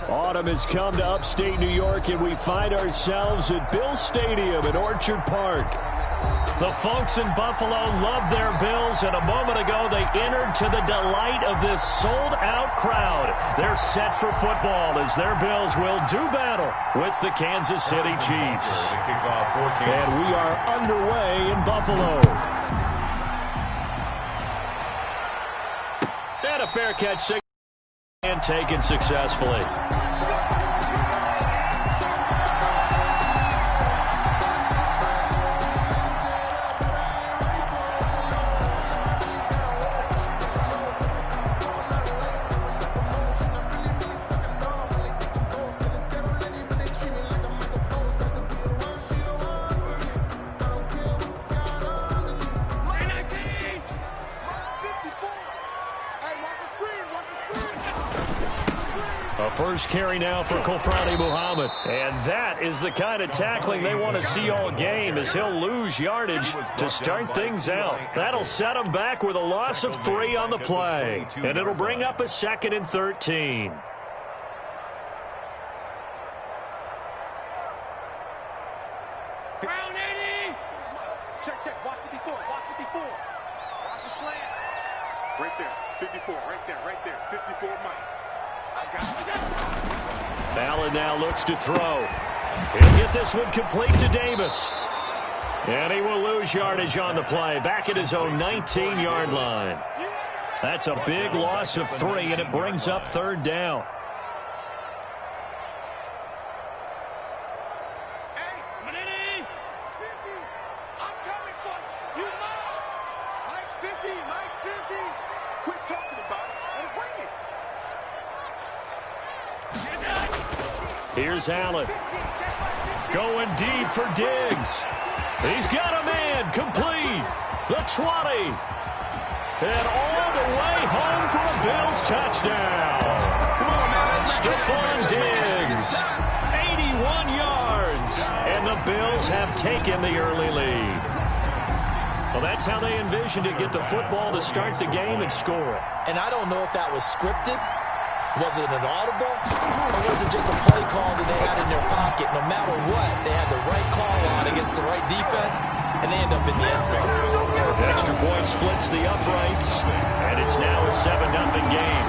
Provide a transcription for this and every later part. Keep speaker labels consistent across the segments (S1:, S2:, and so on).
S1: Autumn has come to upstate New York, and we find ourselves at Bill Stadium in Orchard Park. The folks in Buffalo love their Bills, and a moment ago they entered to the delight of this sold-out crowd. They're set for football as their Bills will do battle with the Kansas City Chiefs. And we are underway in Buffalo. And a fair catch and taken successfully. First carry now for Kofrani Muhammad. And that is the kind of tackling they want to see all game, as he'll lose yardage to start things out. That'll set him back with a loss of 3 on the play. And it'll bring up a 2nd and 13.
S2: Brown 80! Check. Watch 54. Watch 54. Watch the slant. Right there. 54. Right there. 54 Mike.
S1: Allen now looks to throw. He'll get this one complete to Davis. And he will lose yardage on the play, back at his own 19-yard line. That's a big loss of 3, and it brings up 3rd down.
S2: Hey, Manini! 50! I'm coming for you! Mike's 50! Mike's 50! Quit talking about it and bring it!
S1: Here's Allen. Going deep for Diggs. He's got a man complete. The 20. And all the way home for a Bills touchdown. Come on, man. Stephon Diggs. 81 yards. And the Bills have taken the early lead. Well, that's how they envisioned it. Get the football to start the game and score.
S3: And I don't know if that was scripted. Was it an audible, or was it just a play call that they had in their pocket? No matter what, they had the right call on against the right defense, and they end up in the end zone.
S1: The extra point splits the uprights, and it's now a 7-0 game.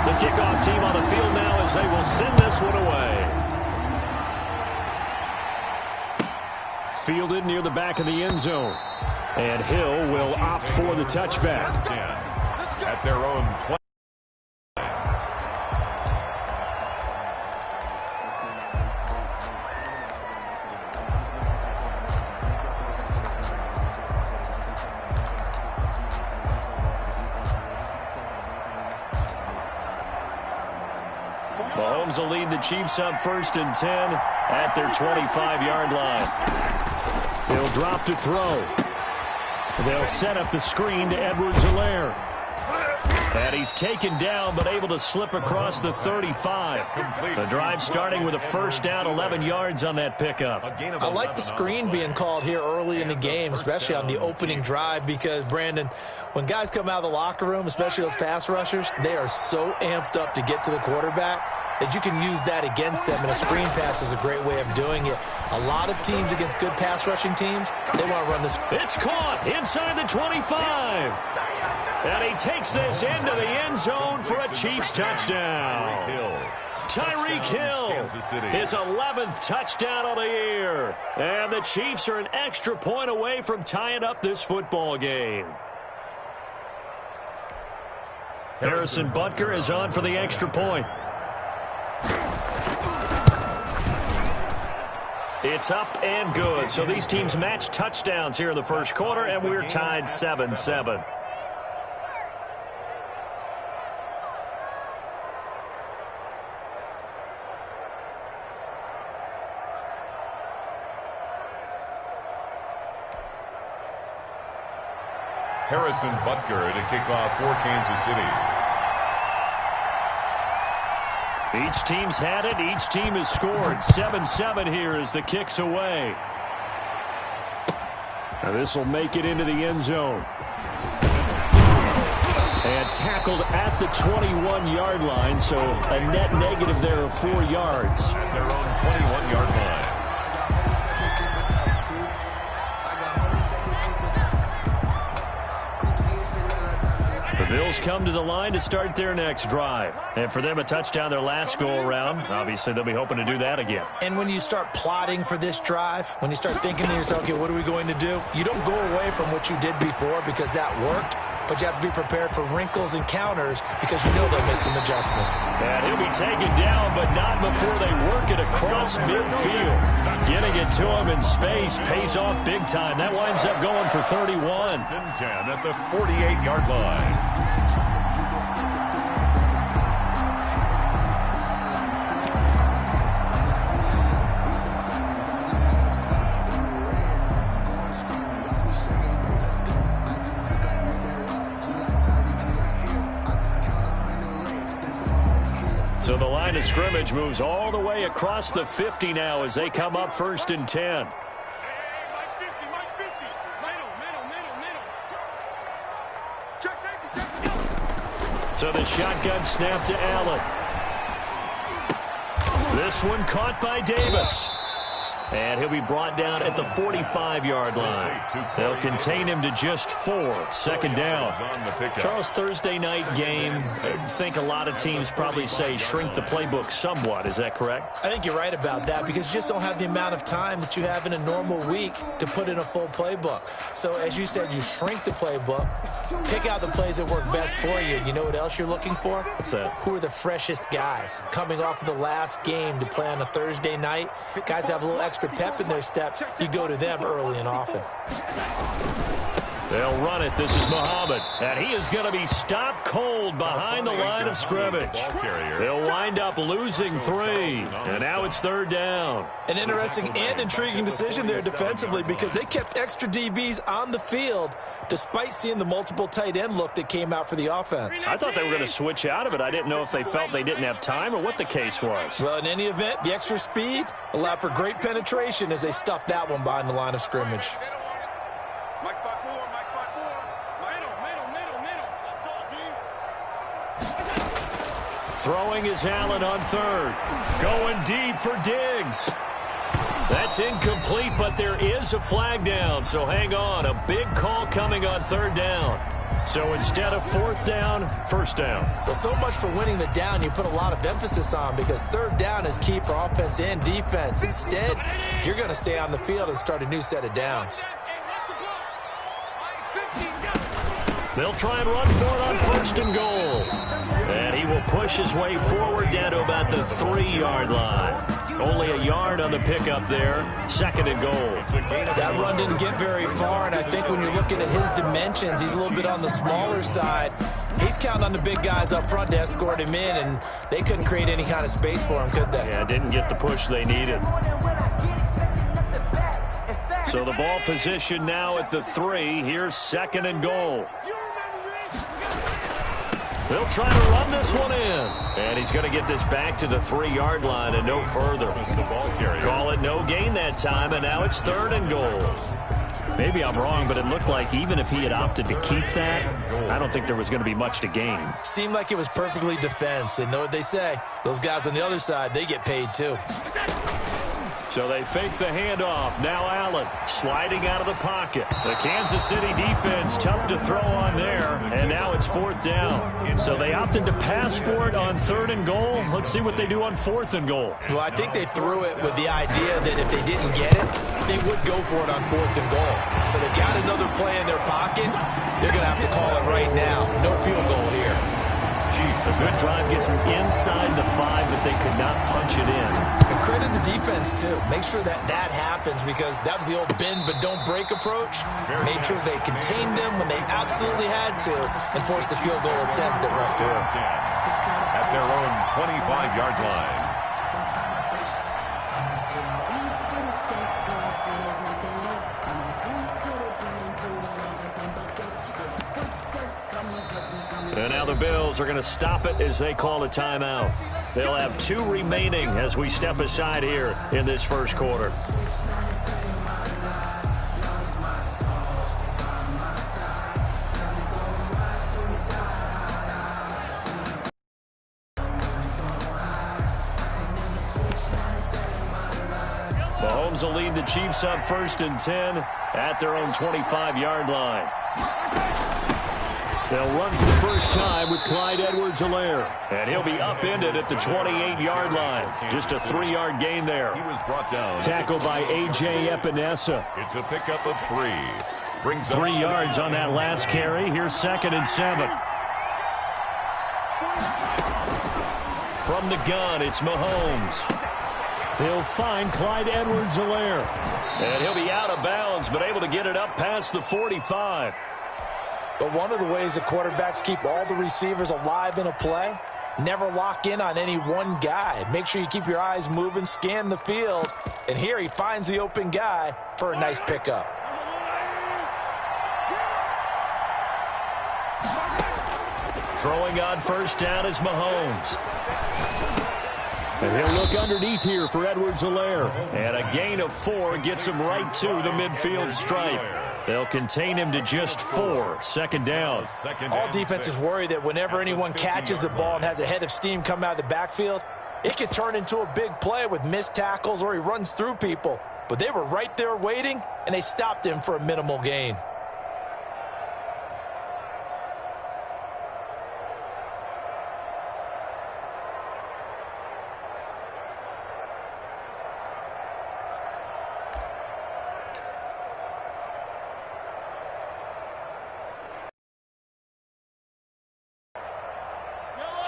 S1: The kickoff team on the field now as they will send this one away. Fielded near the back of the end zone, and Hill will opt for the touchback.
S4: At their own 20.
S1: Mahomes will lead the Chiefs up 1st and 10 at their 25-yard line. He'll drop to throw. They'll set up the screen to Edwards-Helaire. And he's taken down, but able to slip across the 35. The drive starting with a 1st down, 11 yards on that pickup.
S3: I like the screen being called here early in the game, especially on the opening drive, because, Brandon, when guys come out of the locker room, especially those pass rushers, they are so amped up to get to the quarterback that you can use that against them, and a screen pass is a great way of doing it. A lot of teams against good pass rushing teams, they want to run this.
S1: It's caught inside the 25. And he takes this into the end zone for a Chiefs touchdown. Tyreek Hill, his 11th touchdown of the year. And the Chiefs are an extra point away from tying up this football game. Harrison Butker is on for the extra point. It's up and good. So these teams match touchdowns here in the first quarter, and we're tied 7-7.
S4: Harrison Butker to kick off for Kansas City.
S1: Each team's had it. Each team has scored. 7-7 here as the kick's away. Now this will make it into the end zone. And tackled at the 21-yard line, so a net negative there of 4 yards.
S4: At their own 21-yard line.
S1: The Bills come to the line to start their next drive. And for them, a touchdown their last go-around. Obviously, they'll be hoping to do that again.
S3: And when you start plotting for this drive, when you start thinking to yourself, okay, what are we going to do? You don't go away from what you did before because that worked, but you have to be prepared for wrinkles and counters because you know they'll make some adjustments.
S1: And he'll be taken down, but not before they work it across midfield. Getting it to him in space pays off big time. That winds up going for 31.
S4: 10 at the 48-yard line.
S1: So the line of scrimmage moves all the way across the 50 now as they come up 1st and 10. So the shotgun snap to Allen. This one caught by Davis. And he'll be brought down at the 45-yard line. They'll contain him to just 4. 2nd down. Charles, Thursday night game, I think a lot of teams probably say shrink the playbook somewhat. Is that correct?
S3: I think you're right about that because you just don't have the amount of time that you have in a normal week to put in a full playbook. So as you said, you shrink the playbook, pick out the plays that work best for you. You know what else you're looking for?
S1: What's that?
S3: Who are the freshest guys coming off of the last game to play on a Thursday night? Guys have a little extra pep in their step. You go to them early and often.
S1: They'll run it. This is Muhammad. And he is going to be stopped cold behind the line of scrimmage. They'll wind up losing 3. And now it's 3rd down.
S3: An interesting and intriguing decision there defensively because they kept extra DBs on the field despite seeing the multiple tight end look that came out for the offense.
S1: I thought they were going to switch out of it. I didn't know if they felt they didn't have time or what the case was.
S3: Well, in any event, the extra speed allowed for great penetration as they stuffed that one behind the line of scrimmage.
S1: Throwing is Allen on 3rd. Going deep for Diggs. That's incomplete, but there is a flag down, so hang on. A big call coming on 3rd down. So instead of 4th down, 1st down.
S3: Well, so much for winning the down you put a lot of emphasis on because 3rd down is key for offense and defense. Instead, you're going to stay on the field and start a new set of downs.
S1: They'll try and run for it on 1st and goal. And he will push his way forward down to about the 3-yard line. Only a yard on the pickup there. 2nd and goal.
S3: That run didn't get very far, and I think when you're looking at his dimensions, he's a little bit on the smaller side. He's counting on the big guys up front to escort him in, and they couldn't create any kind of space for him, could they?
S1: Yeah, didn't get the push they needed. So the ball position now at the 3. Here's 2nd and goal. They'll try to run this one in. And he's going to get this back to the 3-yard line and no further.
S4: The ball carrier.
S1: Call it no gain that time, and now it's 3rd and goal. Maybe I'm wrong, but it looked like even if he had opted to keep that, I don't think there was going to be much to gain.
S3: Seemed like it was perfectly defense, and know what they say. Those guys on the other side, they get paid too.
S1: So they fake the handoff. Now Allen sliding out of the pocket. The Kansas City defense tough to throw on there. And now it's 4th down. So they opted to pass for it on 3rd and goal. Let's see what they do on 4th and goal.
S3: Well, I think they threw it with the idea that if they didn't get it, they would go for it on 4th and goal. So they got another play in their pocket. They're going to have to call it right now. No field goal here.
S1: A good drive gets them inside the 5, but they could not punch it in.
S3: And credit the defense, too. Make sure that happens because that was the old bend but don't break approach. Made sure they contained them when they absolutely had to and forced the field goal attempt that went through.
S4: At their own 25-yard line.
S1: And now the Bills are going to stop it as they call a timeout. They'll have 2 remaining as we step aside here in this first quarter. Mahomes will lead the Chiefs up 1st and 10 at their own 25-yard line. They'll run for the first time with Clyde Edwards-Helaire. And he'll be upended at the 28-yard line. Just a 3-yard gain there.
S4: He was brought down.
S1: Tackled by A.J. Epinesa.
S4: It's a pickup of 3. Brings
S1: 3 yards on that last carry. Here's 2nd and 7. From the gun, it's Mahomes. He'll find Clyde Edwards-Helaire. And he'll be out of bounds, but able to get it up past the 45.
S3: But one of the ways that quarterbacks keep all the receivers alive in a play, never lock in on any one guy. Make sure you keep your eyes moving, scan the field. And here he finds the open guy for a nice pickup.
S1: Throwing on 1st down is Mahomes. And he'll look underneath here for Edwards-Helaire. And a gain of 4 gets him right to the midfield stripe. They'll contain him to just 4. 2nd down.
S3: All defenses worry that whenever anyone catches the ball and has a head of steam come out of the backfield, it could turn into a big play with missed tackles or he runs through people. But they were right there waiting, and they stopped him for a minimal gain.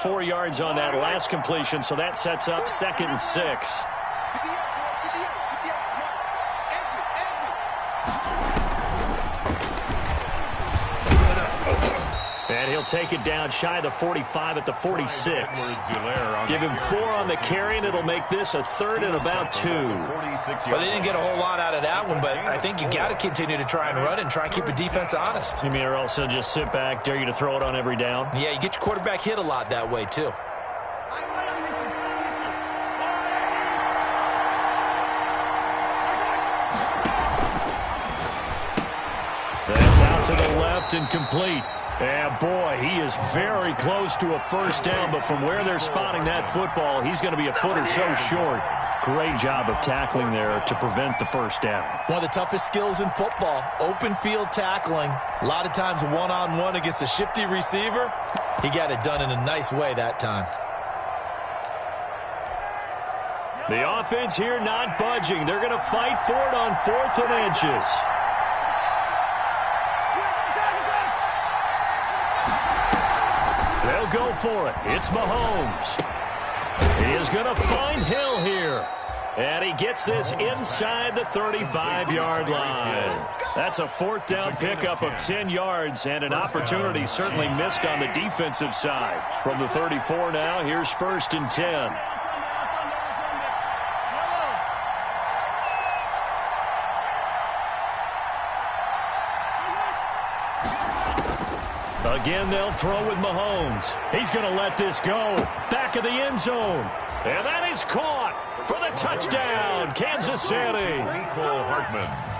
S1: Four yards on that last completion, so that sets up 2nd and 6. And he'll take it down shy of the 45 at the 46. Give him 4 on the carry, and it'll make this a 3rd and about 2.
S3: Well, they didn't get a whole lot out of that one, but I think you got to continue to try and run and try and keep the defense honest.
S1: You mean or also just sit back, dare you to throw it on every down?
S3: Yeah, you get your quarterback hit a lot that way, too.
S1: That's out to the left and complete. Yeah, boy, he is very close to a 1st down, but from where they're spotting that football, he's going to be a foot or so short. Great job of tackling there to prevent the 1st down.
S3: One of the toughest skills in football, open field tackling. A lot of times one-on-one against a shifty receiver. He got it done in a nice way that time.
S1: The offense here not budging. They're going to fight for it on 4th and inches. They'll go for it. It's Mahomes. He is going to find Hill here. And he gets this inside the 35-yard line. That's a 4th down pickup of 10 yards and an opportunity certainly missed on the defensive side. From the 34 now, here's 1st and 10. Again, they'll throw with Mahomes. He's going to let this go. Back of the end zone. And that is caught for the touchdown, Kansas City.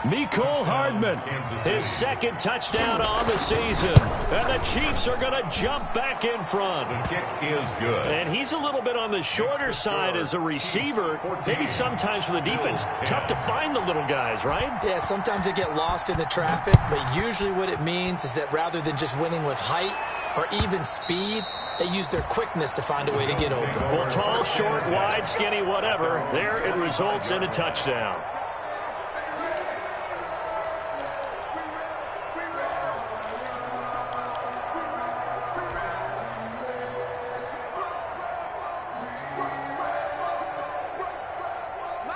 S1: Mecole Hardman, his 2nd touchdown on the season. And the Chiefs are going to jump back in front.
S4: The kick is good.
S1: And he's a little bit on the shorter side as a receiver. Maybe sometimes for the defense, tough to find the little guys, right?
S3: Yeah, sometimes they get lost in the traffic, but usually what it means is that rather than just winning with height or even speed, they use their quickness to find a way to get open.
S1: Well, tall, short, wide, skinny, whatever, there it results in a touchdown.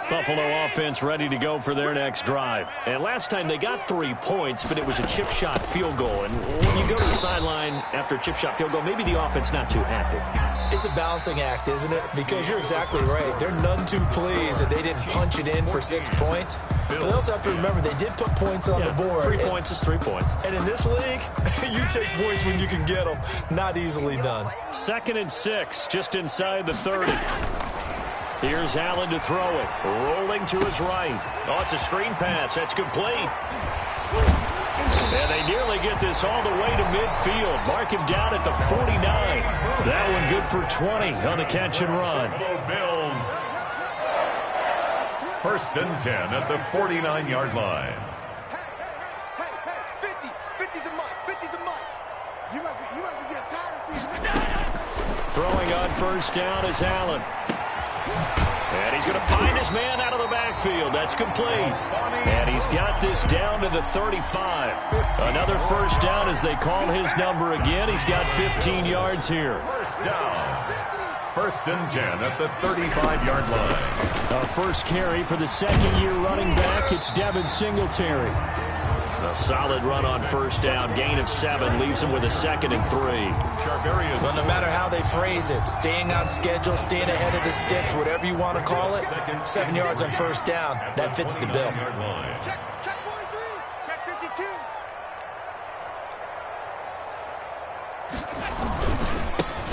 S1: Buffalo offense ready to go for their next drive. And last time they got 3 points, but it was a chip shot field goal. And when you go to the sideline after a chip shot field goal, maybe the offense not too happy.
S3: It's a balancing act, isn't it? Because you're exactly right. They're none too pleased that they didn't punch it in for 6 points. But they also have to remember they did put points on the board.
S1: 3 points is 3 points.
S3: And in this league, you take points when you can get them. Not easily done.
S1: 2nd and 6, just inside the 30. Here's Allen to throw it. Rolling to his right. Oh, it's a screen pass. That's complete. And they nearly get this all the way to midfield. Mark him down at the 49. That one good for 20 on the catch and run.
S4: First and 10 at the 49-yard line.
S2: Hey, 50's the mark, 50's the mark. You must be getting tired of seeing this.
S1: Throwing on first down is Allen. And he's going to find his man out of the backfield. That's complete. And he's got this down to the 35. Another first down as they call his number again. He's got 15 yards here.
S4: First down. First and 10 at the 35-yard line.
S1: A first carry for the second-year running back. It's Devin Singletary. A solid run on first down. Gain of 7 leaves him with a 2nd and 3.
S3: Well, no matter how they phrase it, staying on schedule, staying ahead of the sticks, whatever you want to call it, 7 yards on first down, that fits the bill.
S2: Check 43, check 52.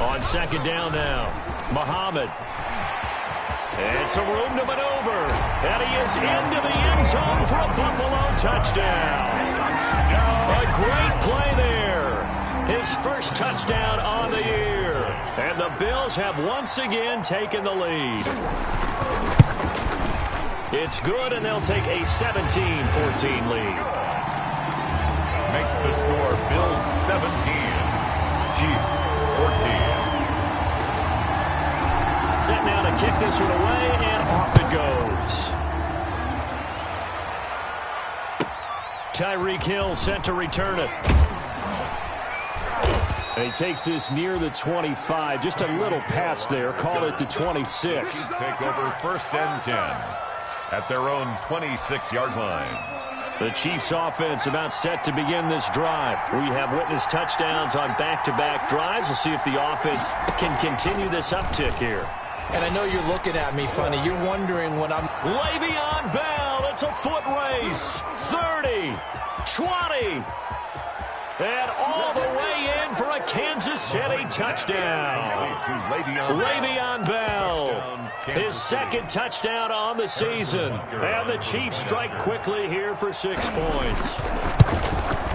S1: On second down now, Muhammad. And some room to maneuver. And he is into the end zone for a Buffalo touchdown. A great play there. His first touchdown on the year. And the Bills have once again taken the lead. It's good, and they'll take a 17-14 lead.
S4: Makes the score Bills 17, Chiefs 14.
S1: Set now to kick this one away, and off it goes. Tyreek Hill set to return it. And he takes this near the 25. Just a little pass there. Call it the 26.
S4: Take over first and 10 at their own 26-yard line.
S1: The Chiefs offense about set to begin this drive. We have witnessed touchdowns on back-to-back drives. We'll see if the offense can continue this uptick here.
S3: And I know you're looking at me funny. You're wondering when I'm...
S1: Le'Veon Bell, it's a foot race. 30, 20, and all the way in for a Kansas City touchdown. Le'Veon Bell, his second touchdown on the season. And the Chiefs strike quickly here for 6 points.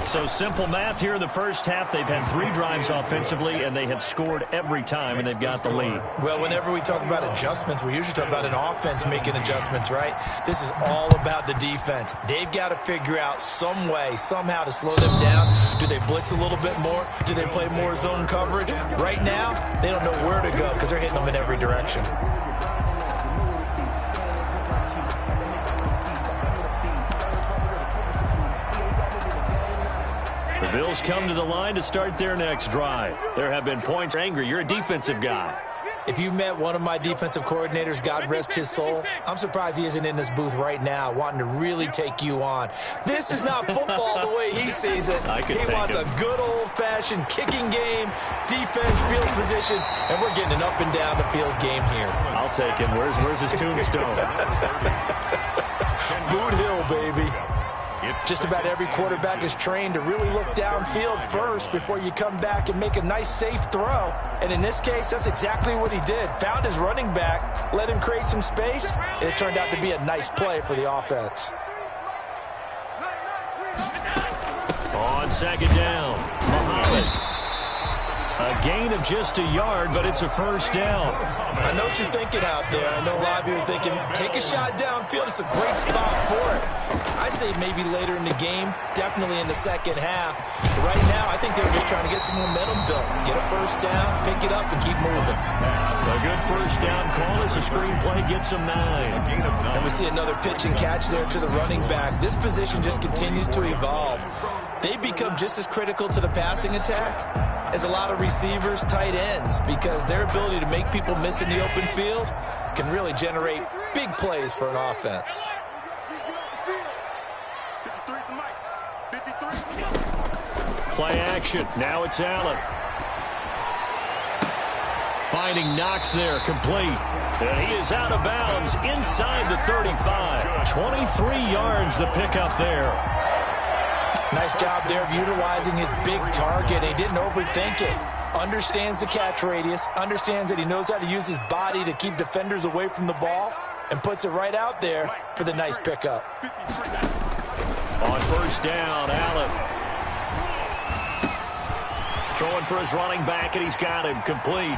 S1: So simple math here in the first half. They've had 3 drives offensively, and they have scored every time, and they've got the lead.
S3: Well, whenever we talk about adjustments, we usually talk about an offense making adjustments, right? This is all about the defense. They've got to figure out some way, somehow to slow them down. Do they blitz a little bit more? Do they play more zone coverage? Right now, they don't know where to go because they're hitting them in every direction.
S1: The Bills come to the line to start their next drive. There have been points. Angry, you're a defensive guy.
S3: If you met one of my defensive coordinators, God rest his soul, I'm surprised he isn't in this booth right now wanting to really take you on. This is not football the way he sees it. He wants a good old-fashioned kicking game, defense, field position, and we're getting an up and down the field game here.
S1: I'll take him. Where's his tombstone?
S3: Boot Hill, baby. Just about every quarterback is trained to really look downfield first before you come back and make a nice, safe throw. And in this case, that's exactly what he did. Found his running back, let him create some space, and it turned out to be a nice play for the offense.
S1: On second down, Muhammad. A gain of just a yard, but it's a first down.
S3: I know what you're thinking out there. I know a lot of you are thinking, take a shot downfield. It's a great spot for it. I'd say maybe later in the game, definitely in the second half. But right now, I think they were just trying to get some momentum built. Get a first down, pick it up, and keep moving.
S1: A good first down call as the screenplay gets them 9.
S3: And we see another pitch and catch there to the running back. This position just continues to evolve. They become just as critical to the passing attack as a lot of receivers, tight ends, because their ability to make people miss in the open field can really generate big plays for an offense.
S1: Play action. Now it's Allen. Finding Knox there, complete. And he is out of bounds inside the 35. 23 yards the pickup there.
S3: Nice job there of utilizing his big target. He didn't overthink it. Understands the catch radius, understands that he knows how to use his body to keep defenders away from the ball, and puts it right out there for the nice pickup.
S1: On first down, Allen. Throwing for his running back, and he's got him complete.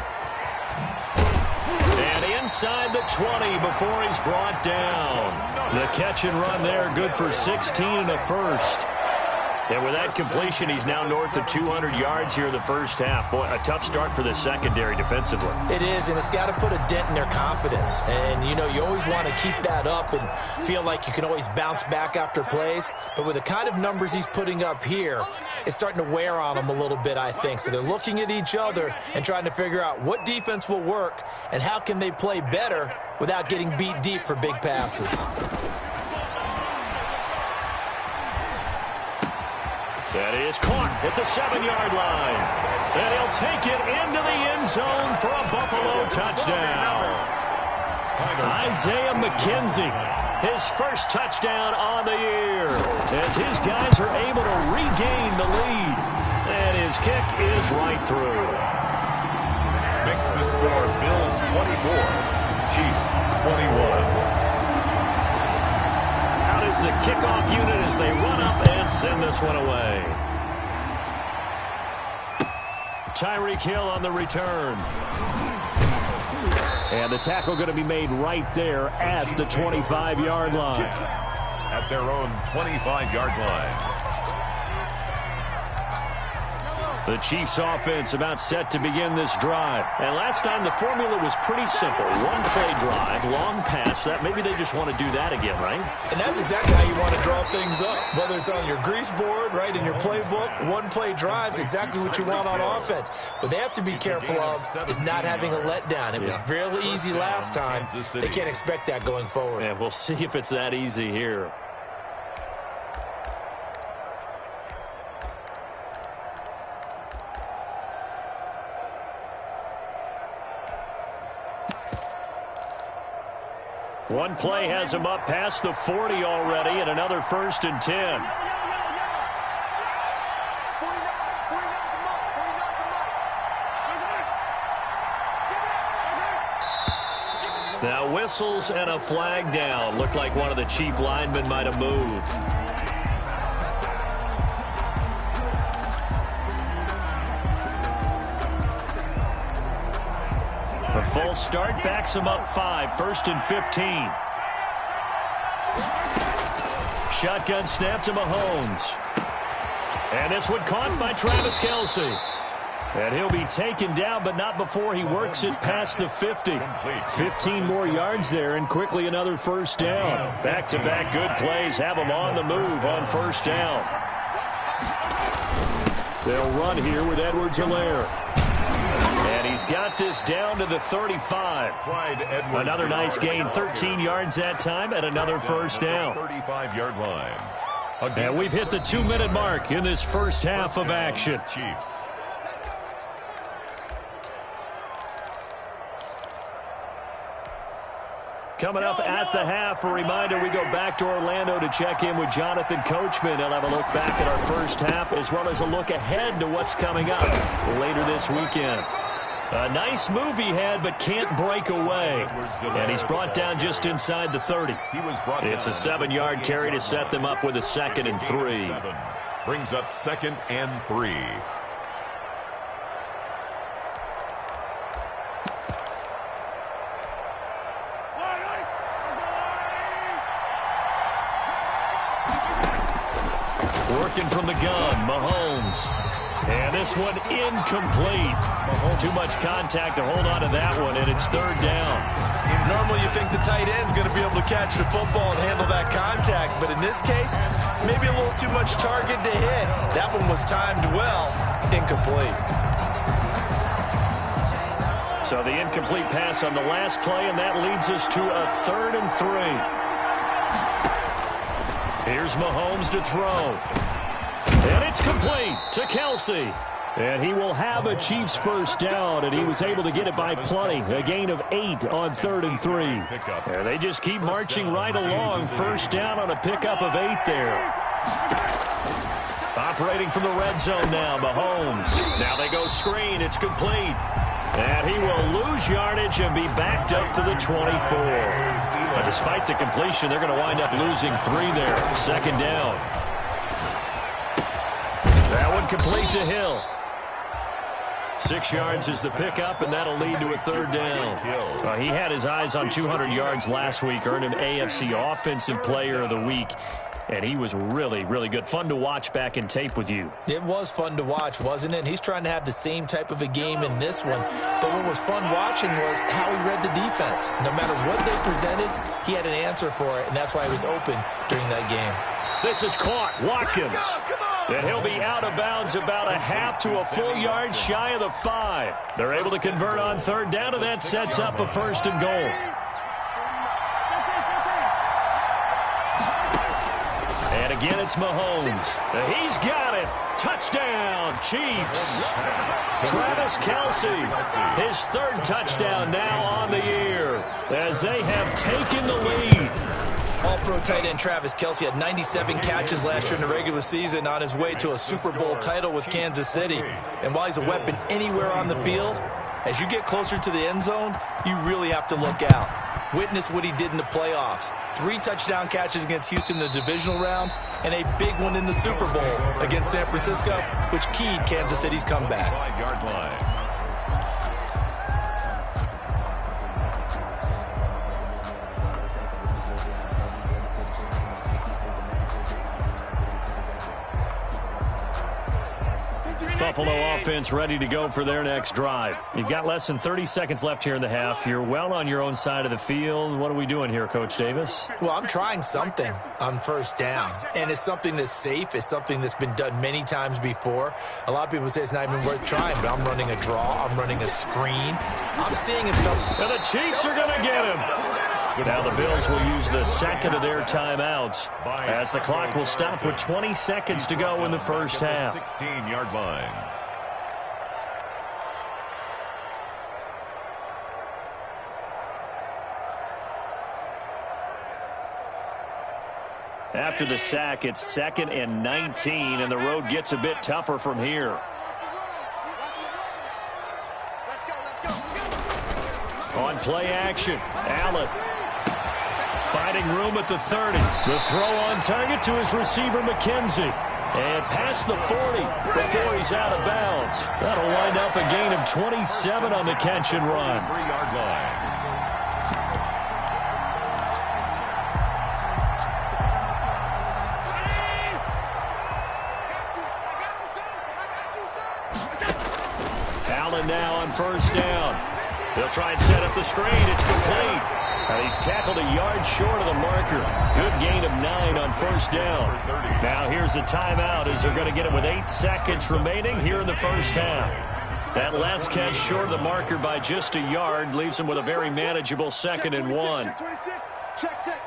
S1: And inside the 20 before he's brought down. The catch and run there, good for 16 and a first. And with that completion, he's now north of 200 yards here in the first half. Boy, a tough start for the secondary defensively.
S3: It is, and it's got to put a dent in their confidence. And, you know, you always want to keep that up and feel like you can always bounce back after plays. But with the kind of numbers he's putting up here, it's starting to wear on them a little bit, I think. So they're looking at each other and trying to figure out what defense will work and how can they play better without getting beat deep for big passes.
S1: That is caught at the 7-yard line. And he'll take it into the end zone for a Buffalo touchdown. Isaiah McKenzie, his first touchdown on the year, as his guys are able to regain the lead. And his kick is right through.
S4: Makes the score Bills 24, Chiefs 21.
S1: Is the kickoff unit as they run up and send this one away. Tyreek Hill on the return. And the tackle going to be made right there at the 25-yard line.
S4: At their own 25-yard line.
S1: The Chiefs offense about set to begin this drive. And last time the formula was pretty simple. One-play drive, long pass. That maybe they just want to do that again, right?
S3: And that's exactly how you want to draw things up. Whether it's on your grease board, right, in your playbook, one-play drives, exactly what you want on offense. What they have to be careful of is not having a letdown. It was really easy last time. They can't expect that going forward.
S1: And we'll see if it's that easy here. One play has him up past the 40 already, and another 1st and 10. Now whistles and a flag down. Looked like one of the Chief linemen might have moved. A false start backs him up 5, 1st and 15. Shotgun snap to Mahomes. And this one caught by Travis Kelce. And he'll be taken down, but not before he works it past the 50. 15 more yards there, and quickly another 1st down. Back-to-back good plays have him on the move on 1st down. They'll run here with Edwards-Helaire. And he's got this down to the 35. Another nice gain, 13 yards that time, and another 1st down.
S4: 35-yard line.
S1: And we've hit the 2-minute mark in this first half of action.
S4: Chiefs.
S1: Coming up at the half, a reminder, we go back to Orlando to check in with Jonathan Coachman. He'll have a look back at our first half as well as a look ahead to what's coming up later this weekend. A nice move he had, but can't break away. And he's brought down just inside the 30. It's a 7-yard carry to set them up with a 2nd and 3.
S4: Brings up 2nd and 3.
S1: Working from the gun, Mahomes. And this one incomplete. Too much contact to hold on to that one, and it's 3rd down.
S3: Normally you think the tight end's going to be able to catch the football and handle that contact, but in this case, maybe a little too much target to hit. That one was timed well, incomplete.
S1: So the incomplete pass on the last play, and that leads us to a 3rd and 3. Here's Mahomes to throw. And it's complete to Kelce. And he will have a Chiefs 1st down, and he was able to get it by plenty. A gain of 8 on 3rd and 3. And they just keep marching right along. 1st down on a pickup of 8 there. Operating from the red zone now, Mahomes. Now they go screen. It's complete. And he will lose yardage and be backed up to the 24. But despite the completion, they're going to wind up losing 3 there. 2nd down. That one complete to Hill. 6 yards is the pickup, and that'll lead to a third down.
S4: Well,
S1: He had his eyes on 200 yards last week, earned him AFC Offensive Player of the Week. And he was really, really good. Fun to watch back in tape with you.
S3: It was fun to watch, wasn't it? He's trying to have the same type of a game in this one. But what was fun watching was how he read the defense. No matter what they presented, he had an answer for it, and that's why he was open during that game.
S1: This is caught. Watkins. And he'll be out of bounds about a half to a full yard shy of the 5. They're able to convert on third down, and that sets up a first and goal. And again, it's Mahomes. He's got it. Touchdown, Chiefs. Travis Kelce, his third touchdown now on the year as they have taken the lead.
S3: All-pro tight end Travis Kelce had 97 catches last year in the regular season on his way to a Super Bowl title with Kansas City. And while he's a weapon anywhere on the field, as you get closer to the end zone, you really have to look out. Witness what he did in the playoffs. 3 touchdown catches against Houston in the divisional round, and a big one in the Super Bowl against San Francisco, which keyed Kansas City's comeback.
S4: 5-yard line.
S1: Buffalo offense ready to go for their next drive. You've got less than 30 seconds left here in the half. You're well on your own side of the field. What are we doing here, Coach Davis?
S3: Well, I'm trying something on first down, and it's something that's safe. It's something that's been done many times before. A lot of people say it's not even worth trying, but I'm running a draw. I'm running a screen. I'm seeing if something...
S1: And the Chiefs are going to get him. Now the Bills will use the second of their timeouts as the clock will stop with 20 seconds to go in the first half.
S4: 16-yard line.
S1: After the sack, it's 2nd and 19, and the road gets a bit tougher from here. On play action, Allen. Finding room at the 30. The throw on target to his receiver, McKenzie. And past the 40 before he's out of bounds. That'll wind up a gain of 27 on the catch and run.
S4: 3-yard line.
S1: Allen now on first down. They'll try and set up the screen. It's complete. Now he's tackled a yard short of the marker. Good gain of 9 on first down. Now here's a timeout as they're going to get it with 8 seconds remaining here in the first half. That last catch short of the marker by just a yard leaves him with a very manageable 2nd and 1.
S2: Check.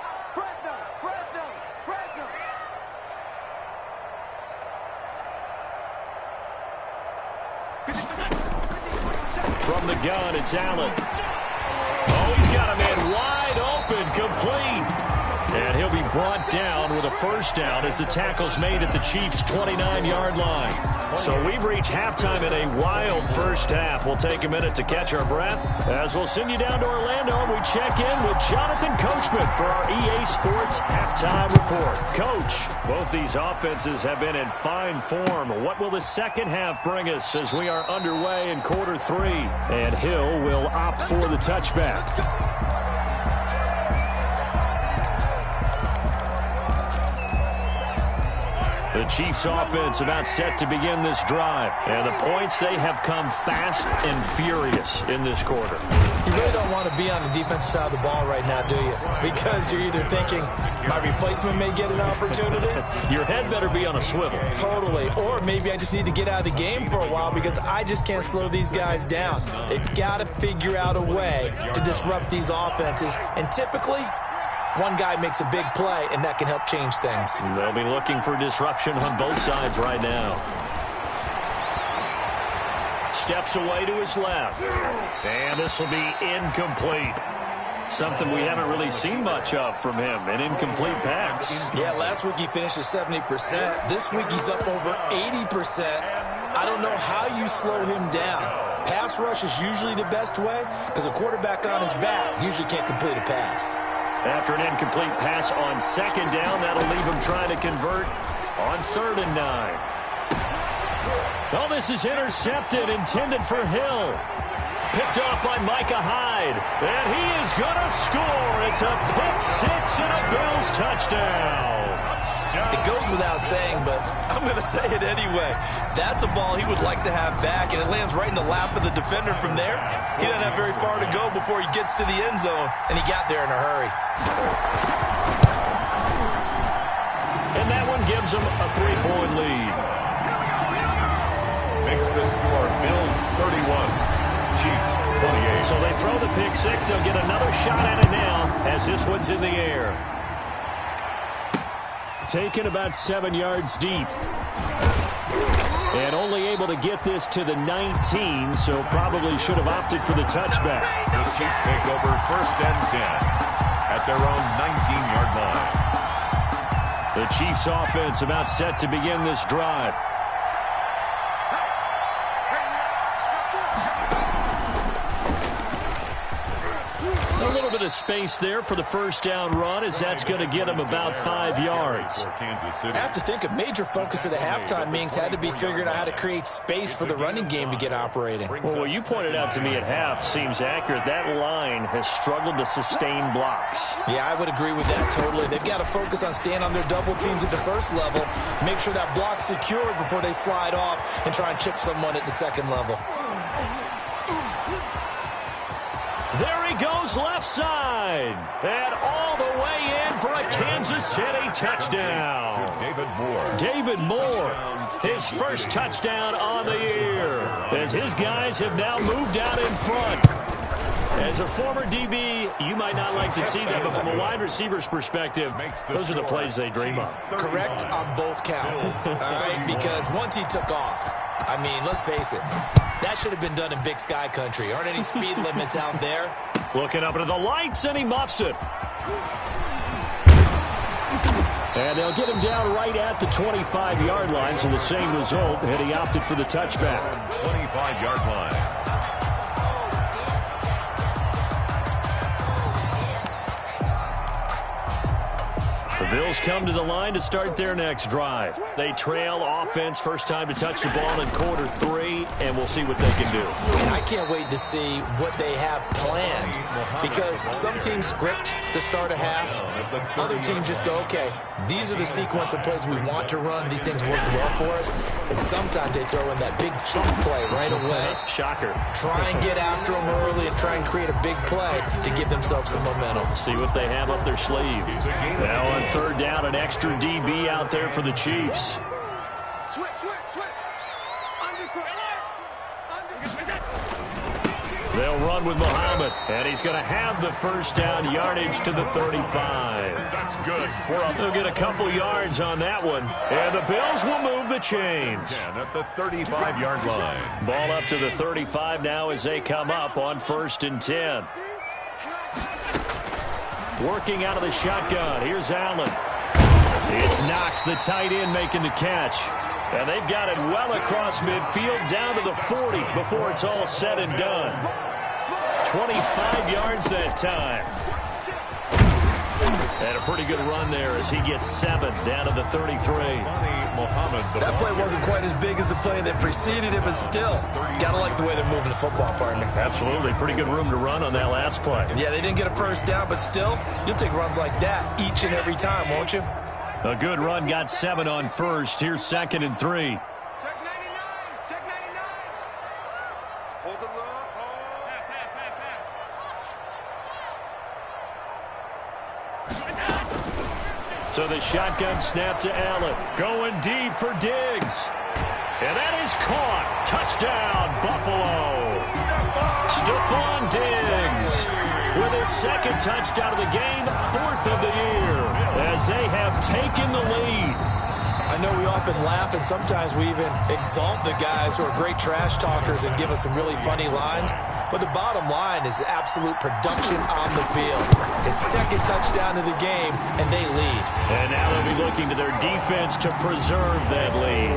S1: From the gun, it's Allen. Oh, he's got a man wide open, complete. And he'll be brought down with a first down as the tackle's made at the Chiefs' 29-yard line. So we've reached halftime in a wild first half. We'll take a minute to catch our breath as we'll send you down to Orlando and we check in with Jonathan Coachman for our EA Sports Halftime Report. Coach, both these offenses have been in fine form. What will the second half bring us as we are underway in quarter 3? And Hill will opt for the touchback. The Chiefs offense about set to begin this drive. And the points, they have come fast and furious in this quarter.
S3: You really don't want to be on the defensive side of the ball right now, do you? Because you're either thinking, my replacement may get an opportunity.
S1: Your head better be on a swivel.
S3: Totally. Or maybe I just need to get out of the game for a while because I just can't slow these guys down. They've got to figure out a way to disrupt these offenses. And typically, one guy makes a big play, and that can help change things.
S1: They'll be looking for disruption on both sides right now. Steps away to his left. And this will be incomplete. Something we haven't really seen much of from him, an incomplete pass.
S3: Yeah, last week he finished at 70%. This week he's up over 80%. I don't know how you slow him down. Pass rush is usually the best way because a quarterback on his back usually can't complete a pass.
S1: After an incomplete pass on second down, that'll leave him trying to convert on 3rd and 9. Oh, this is intercepted, intended for Hill. Picked off by Micah Hyde. And he is going to score. It's a pick six and a Bills touchdown.
S3: It goes without saying, but I'm going to say it anyway. That's a ball he would like to have back, and it lands right in the lap of the defender from there. He doesn't have very far to go before he gets to the end zone, and he got there in a hurry.
S1: And that one gives him a 3-point lead.
S4: Makes the score Bills 31, Chiefs 28.
S1: So they throw the pick six. They'll get another shot at it now as this one's in the air. Taken about 7 yards deep. And only able to get this to the 19, so probably should have opted for the touchback.
S4: The Chiefs take over 1st and 10 at their own 19-yard line.
S1: The Chiefs offense about set to begin this drive. A little bit of space there for the first down run, as that's going to get him about 5 yards.
S3: I have to think a major focus of the halftime meetings had to be figuring out how to create space for the running game to get operating.
S1: Well, what you pointed out to me at half seems accurate. That line has struggled to sustain blocks.
S3: Yeah, I would agree with that totally. They've got to focus on staying on their double teams at the first level, make sure that block's secure before they slide off and try and chip someone at the second level.
S1: There he goes left side. And all the way in for a Kansas City touchdown. David Moore, his first touchdown on the year, as his guys have now moved out in front. As a former DB, you might not like to see that, but from a wide receiver's perspective, those are the plays they dream of.
S3: Correct on both counts, all right? Because once he took off, I mean, let's face it, that should have been done in Big Sky Country. Aren't any speed limits out there?
S1: Looking up into the lights, and he muffs it. And they'll get him down right at the 25-yard line, so the same result, and he opted for the touchback.
S4: 25-yard line.
S1: The Bills come to the line to start their next drive. They trail offense, first time to touch the ball in quarter 3, and we'll see what they can do.
S3: I can't wait to see what they have planned, because some teams script to start a half. Other teams just go, okay, these are the sequence of plays we want to run. These things worked well for us. And sometimes they throw in that big chunk play right away.
S1: Shocker.
S3: Try and get after them early and try and create a big play to give themselves some momentum.
S1: See what they have up their sleeve. Now on third down, an extra DB out there for the Chiefs.
S2: Switch.
S1: They'll run with Muhammad, and he's going to have the first down, yardage to the 35.
S4: That's good.
S1: They'll get a couple yards on that one, and the Bills will move the chains.
S4: At the 35-yard line.
S1: Ball up to the 35 now as they come up on 1st and 10. Working out of the shotgun. Here's Allen. It's Knox, the tight end, making the catch. And they've got it well across midfield down to the 40 before it's all said and done. 25 yards that time. And a pretty good run there as he gets 7 down to the 33.
S3: That play wasn't quite as big as the play that preceded it, but still, gotta like the way they're moving the football, partner.
S1: Absolutely. Pretty good room to run on that last play.
S3: Yeah, they didn't get a first down, but still, you'll take runs like that each and every time, won't you?
S1: A good run, got 7 on first. Here's 2nd and 3.
S2: Check 99. Hold the look.
S1: So the shotgun snap to Allen. Going deep for Diggs. And that is caught. Touchdown, Buffalo. Stephon Diggs with his 2nd touchdown of the game, 4th of the year, as they have taken the lead.
S3: I know we often laugh, and sometimes we even exalt the guys who are great trash talkers and give us some really funny lines. But the bottom line is absolute production on the field. His 2nd touchdown of the game, and they lead.
S1: And now they'll be looking to their defense to preserve that lead.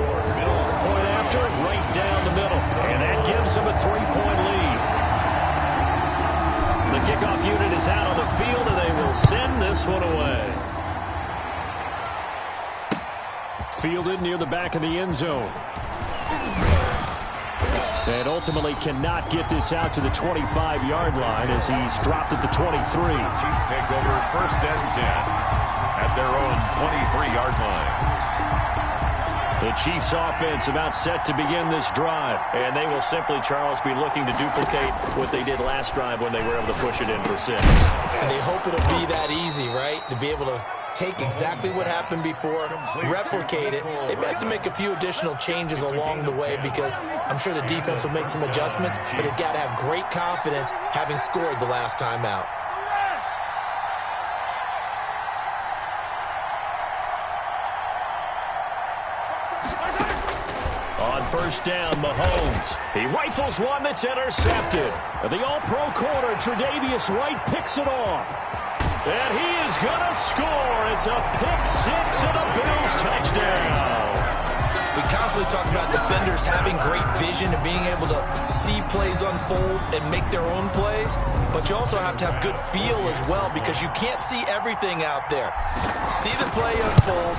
S1: Point after, right down the middle. And that gives them a 3-point lead. The kickoff unit is out on the field, and they will send this one away. Fielded near the back of the end zone. And ultimately cannot get this out to the 25-yard line as he's dropped at the 23.
S4: Chiefs take over 1st and 10 at their own 23-yard line.
S1: The Chiefs offense about set to begin this drive. And they will simply, Charles, be looking to duplicate what they did last drive when they were able to push it in for 6.
S3: And they hope it'll be that easy, right? To be able to take exactly what happened before, replicate it. They may have to make a few additional changes along the way because I'm sure the defense will make some adjustments, but they've got to have great confidence having scored the last time out.
S1: On 1st down, Mahomes. He rifles one that's intercepted. The all-pro corner, Tre'Davious White, picks it off. And he is going to score. It's a pick-6 and a Bills touchdown.
S3: We constantly talk about defenders having great vision and being able to see plays unfold and make their own plays, but you also have to have good feel as well because you can't see everything out there. See the play unfold,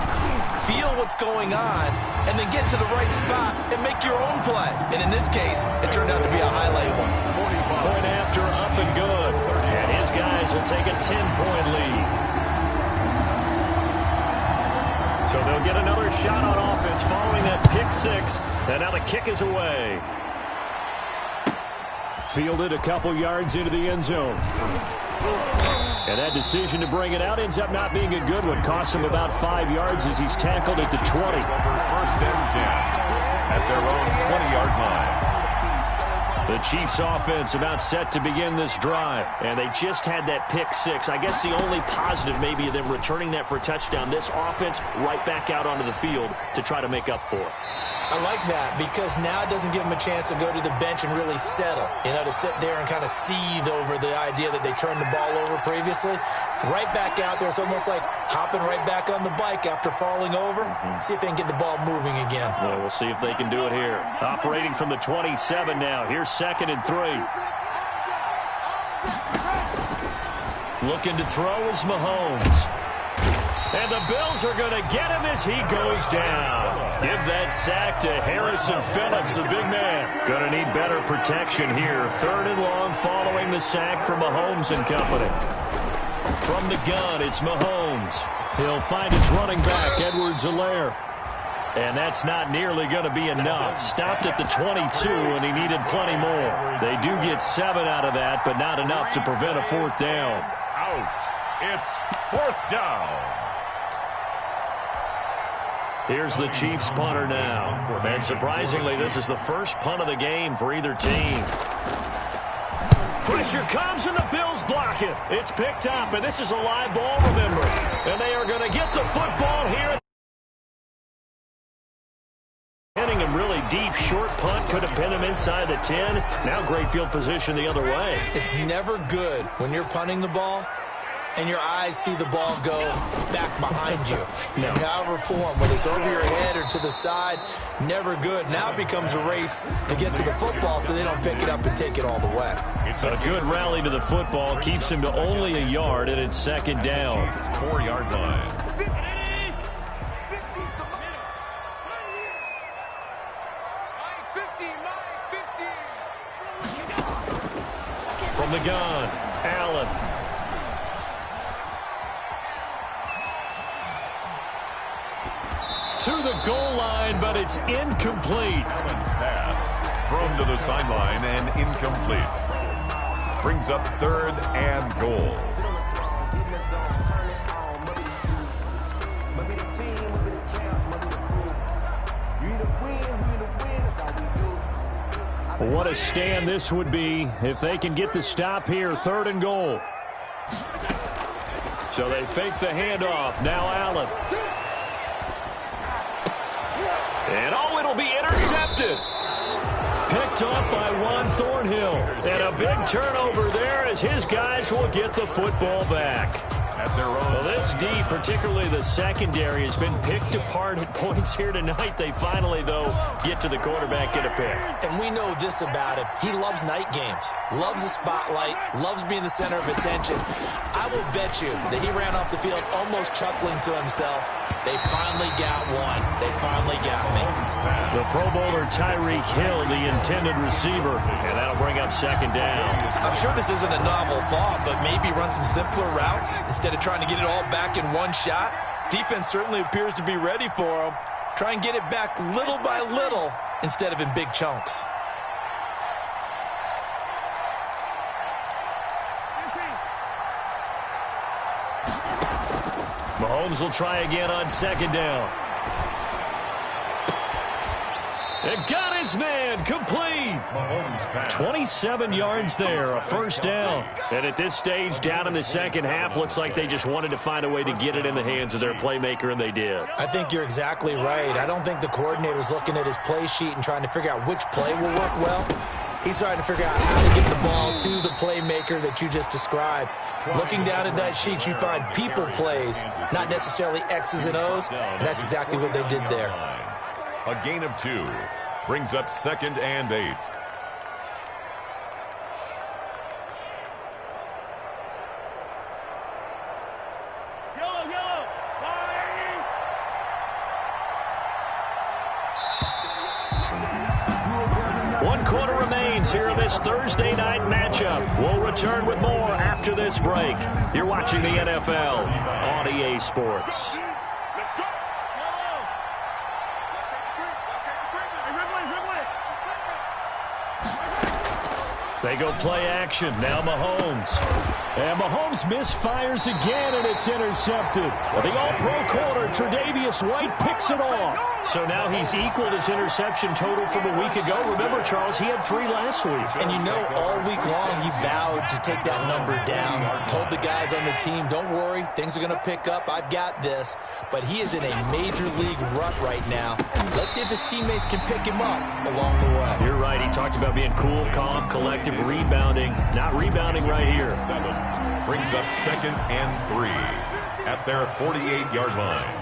S3: feel what's going on, and then get to the right spot and make your own play. And in this case, it turned out to be a highlight one.
S1: Point after, up and good. And his guys will take a 10-point lead. So they'll get another shot on offense following that pick-6. And now the kick is away. Fielded a couple yards into the end zone. And that decision to bring it out ends up not being a good one. Costs him about 5 yards as he's tackled at the 20.
S4: 1st and 10 at their own 20-yard line.
S1: The Chiefs offense about set to begin this drive. And they just had that pick-6. I guess the only positive maybe of them returning that for a touchdown. This offense right back out onto the field to try to make up for it.
S3: I like that because now it doesn't give them a chance to go to the bench and really settle. You know, to sit there and kind of seethe over the idea that they turned the ball over previously. Right back out there. It's almost like hopping right back on the bike after falling over. See if they can get the ball moving again.
S1: Yeah, we'll see if they can do it here. Operating from the 27 now. Here's 2nd and 3. Looking to throw is Mahomes. And the Bills are going to get him as he goes down. Give that sack to Harrison Phillips, the big man. Going to need better protection here. 3rd and long following the sack from Mahomes and company. From the gun, it's Mahomes. He'll find his running back, Edwards-Helaire. And that's not nearly going to be enough. Stopped at the 22, and he needed plenty more. They do get 7 out of that, but not enough to prevent a 4th down.
S4: Out. It's 4th down.
S1: Here's the Chiefs punter now. And surprisingly, this is the first punt of the game for either team. Pressure comes and the Bills block it. It's picked up, and this is a live ball, remember. And they are going to get the football here. Hitting him really deep. Short punt could have pinned him inside the 10. Now great field position the other way.
S3: It's never good when you're punting the ball and your eyes see the ball go back behind you. No. In however form, whether it's over your head or to the side, never good. Now it becomes a race to get to the football so they don't pick it up and take it all the way.
S1: It's a good rally to the football. Keeps him to only a yard, and it's 2nd down.
S4: 4-yard line.
S1: From the gun, Allen. To the goal line, but it's incomplete.
S4: Allen's pass thrown to the sideline and incomplete. Brings up 3rd and goal.
S1: What a stand this would be if they can get the stop here. 3rd and goal. So they fake the handoff. Now Allen. And oh, it'll be intercepted. Picked up by Juan Thornhill. And a big turnover there as his guys will get the football back.
S4: At their own.
S1: Well, this D, particularly the secondary, has been picked apart at points here tonight. They finally, though, get to the quarterback, get a pick.
S3: And we know this about him. He loves night games, loves the spotlight, loves being the center of attention. I will bet you that he ran off the field almost chuckling to himself They finally got one. They finally got me.
S1: The Pro Bowler Tyreek Hill, the intended receiver, and that'll bring up second down.
S3: I'm sure this isn't a novel thought, but maybe run some simpler routes instead of trying to get it all back in one shot. Defense certainly appears to be ready for them. Try and get it back little by little instead of in big chunks.
S1: Mahomes will try again on second down. And got his man complete. 27 yards there, a first down. And at this stage, down in the second half, looks like they just wanted to find a way to get it in the hands of their playmaker, and they did.
S3: I think you're exactly right. I don't think the coordinator's looking at his play sheet and trying to figure out which play will work well. He's trying to figure out how to get the ball to the playmaker that you just described. Looking down at that sheet, you find people plays, not necessarily X's and O's, and that's exactly what they did there.
S4: A gain of 2 brings up 2nd and 8.
S1: One quarter remains here in this Thursday night matchup. We'll return with more after this break. You're watching the NFL on EA Sports. They go play action. Now Mahomes. And Mahomes misfires again, and it's intercepted. The All-Pro corner, Tre'Davious White, picks it off. So now he's equaled his interception total from a week ago. Remember, Charles, he had 3 last week.
S3: And you know, all week long he vowed to take that number down. Told the guys on the team, don't worry, things are going to pick up. I've got this. But he is in a major league rut right now. Let's see if his teammates can pick him up along the way.
S1: You're right. He talked about being cool, calm, collective, rebounding. Not rebounding right here.
S4: 7 brings up 2nd and 3 at their 48-yard line.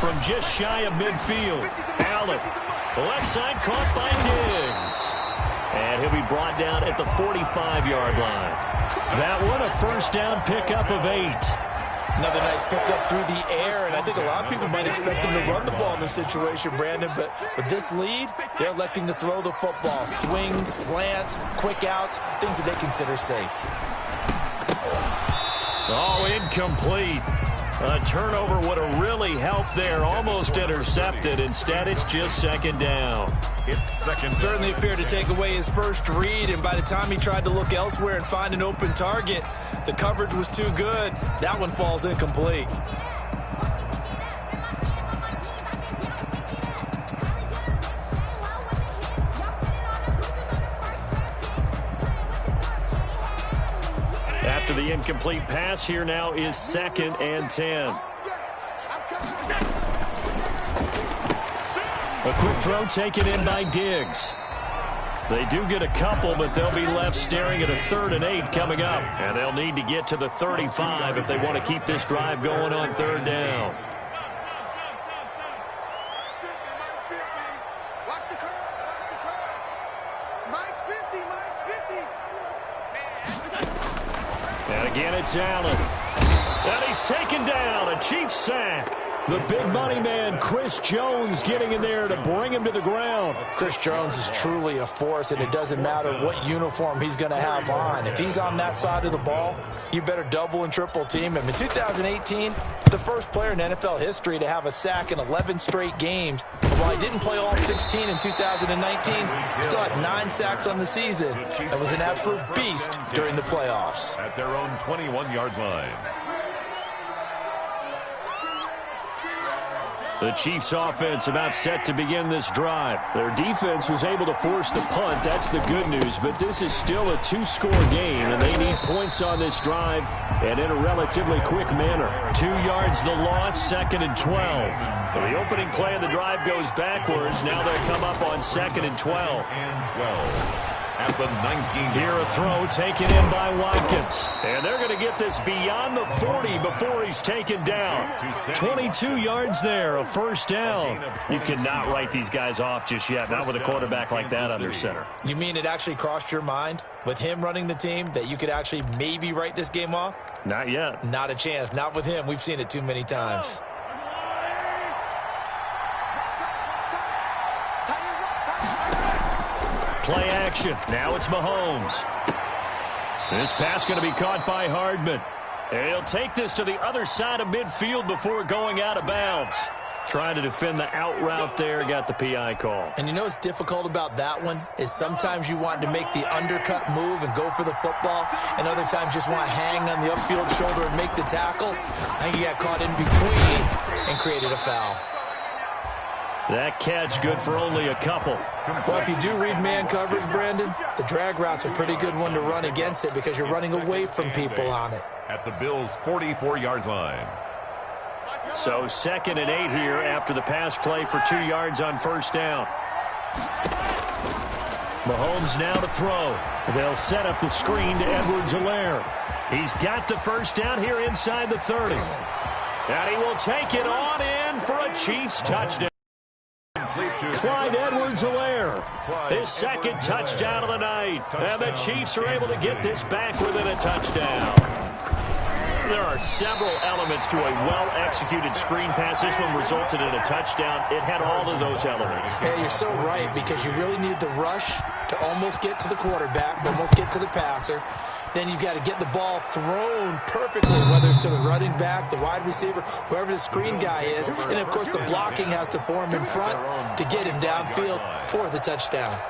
S1: From just shy of midfield, Allen. Left side caught by Diggs. And he'll be brought down at the 45-yard line. That one, a first down pickup of 8.
S3: Another nice pickup through the air, and I think a lot of people might expect him to run the ball in this situation, Brandon, but with this lead, they're electing to throw the football. Swings, slants, quick outs, things that they consider safe.
S1: Oh, incomplete. A turnover would have really helped there. Almost intercepted. Instead, it's just second down.
S4: It's second.
S3: Certainly appeared to take away his first read, and by the time he tried to look elsewhere and find an open target, the coverage was too good. That one falls incomplete.
S1: After the incomplete pass, here now is 2nd and 10. A quick throw taken in by Diggs. They do get a couple, but they'll be left staring at a 3rd and 8 coming up. And they'll need to get to the 35 if they want to keep this drive going on 3rd down.
S2: Watch the curve. Mike's 50.
S1: And again, it's Allen. And he's taken down. A Chiefs sack. The big money man, Chris Jones, getting in there to bring him to the ground.
S3: Chris Jones is truly a force, and it doesn't matter what uniform he's going to have on. If he's on that side of the ball, you better double and triple team him. In 2018, the first player in NFL history to have a sack in 11 straight games. While he didn't play all 16 in 2019, he still had 9 sacks on the season. That was an absolute beast during the playoffs.
S4: At their own 21-yard line.
S1: The Chiefs offense about set to begin this drive. Their defense was able to force the punt. That's the good news. But this is still a 2-score game, and they need points on this drive and in a relatively quick manner. 2 yards the loss, 2nd and 12. So the opening play of the drive goes backwards. Now they'll come up on 2nd and 12.
S4: at the 19.
S1: Here a throw taken in by Watkins. And they're going to get this beyond the 40 before he's taken down. 22 yards there, a first down. You cannot write these guys off just yet, not with a quarterback like that under center.
S3: You mean it actually crossed your mind with him running the team that you could actually maybe write this game off?
S1: Not yet.
S3: Not a chance. Not with him. We've seen it too many times.
S1: Play action. Now it's Mahomes. This pass going to be caught by Hardman. He'll take this to the other side of midfield before going out of bounds. Trying to defend the out route there, got the PI call.
S3: And you know what's difficult about that one is sometimes you want to make the undercut move and go for the football, and other times just want to hang on the upfield shoulder and make the tackle. I think he got caught in between and created a foul.
S1: That catch good for only a couple.
S3: Well, if you do read man coverage, Brandon, the drag route's a pretty good one to run against it because you're running away from people on it.
S4: At the Bills' 44-yard line.
S1: So 2nd and 8 here after the pass play for 2 yards on first down. Mahomes now to throw. They'll set up the screen to Edwards-Helaire. He's got the first down here inside the 30. And he will take it on in for a Chiefs touchdown. Clyde Edwards-Helaire, his second touchdown of the night. And the Chiefs are able to get this back within a touchdown. There are several elements to a well-executed screen pass. This one resulted in a touchdown. It had all of those elements.
S3: Yeah, you're so right because you really need the rush to almost get to the quarterback, almost get to the passer. Then you've got to get the ball thrown perfectly, whether it's to the running back, the wide receiver, whoever the screen guy is. And, of course, the blocking has to form in front to get him downfield for the touchdown.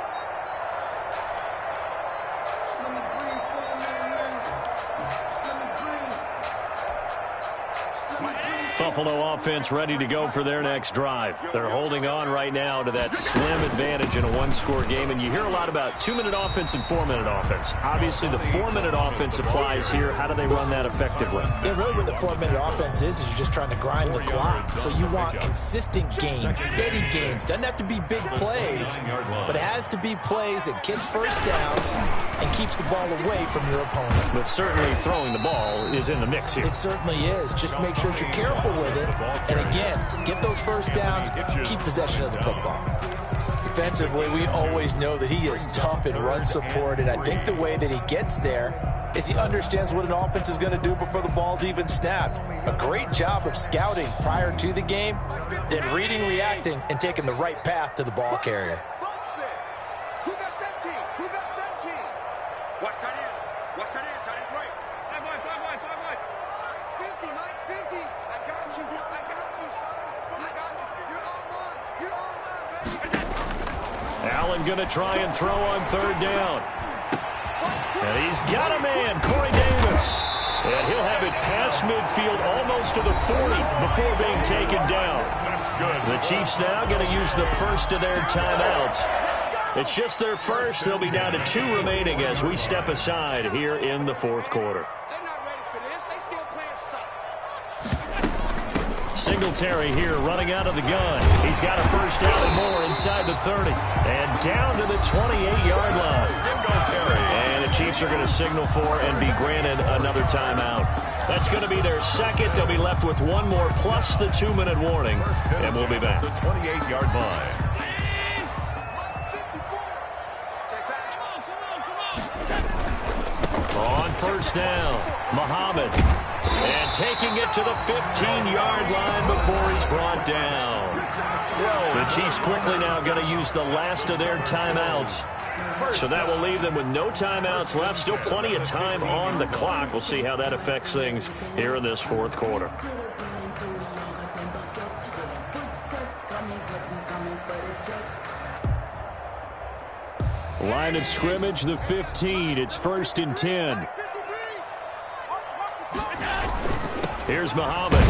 S1: Buffalo offense ready to go for their next drive. They're holding on right now to that slim advantage in a one-score game. And you hear a lot about 2-minute offense and 4-minute offense. Obviously, the 4-minute offense applies here. How do they run that effectively?
S3: Yeah, really what the 4-minute offense is you're just trying to grind the clock. So you want consistent gains, steady gains. Doesn't have to be big plays, but it has to be plays that gets first downs and keeps the ball away from your opponent.
S1: But certainly throwing the ball is in the mix here.
S3: It certainly is. Just make sure that you're careful with it. And again, get those first downs, keep possession of the football. Defensively, we always know that he is tough in run support, and I think the way that he gets there is he understands what an offense is going to do before the ball's even snapped. A great job of scouting prior to the game, then reading, reacting, and taking the right path to the ball carrier.
S2: Who got 17? Who got 17? Watch that in. Watch that in. That is right. 5 wide. Mike's 50. Mike's 50. I got you. I got you, son. I got you. You're all mine. You're all mine, baby.
S1: Allen going to try and throw on third down. And he's got a man, Corey Davis. And he'll have it past midfield almost to the 40 before being taken down.
S4: That's good.
S1: The Chiefs now going to use the first of their timeouts. It's just their first. They'll be down to 2 remaining as we step aside here in the fourth quarter.
S2: They're not ready for this. They still playing suck.
S1: Singletary here running out of the gun. He's got a first down and more inside the 30. And down to the 28-yard line. And the Chiefs are going to signal for and be granted another timeout. That's going to be their second. They'll be left with one more plus the 2-minute warning. And we'll be back.
S4: The 28-yard line.
S1: On first down, Muhammad. And taking it to the 15-yard line before he's brought down. The Chiefs quickly now going to use the last of their timeouts. So that will leave them with no timeouts left. Still plenty of time on the clock. We'll see how that affects things here in this fourth quarter. Line of scrimmage, the 15. It's 1st and 10. Here's Muhammad.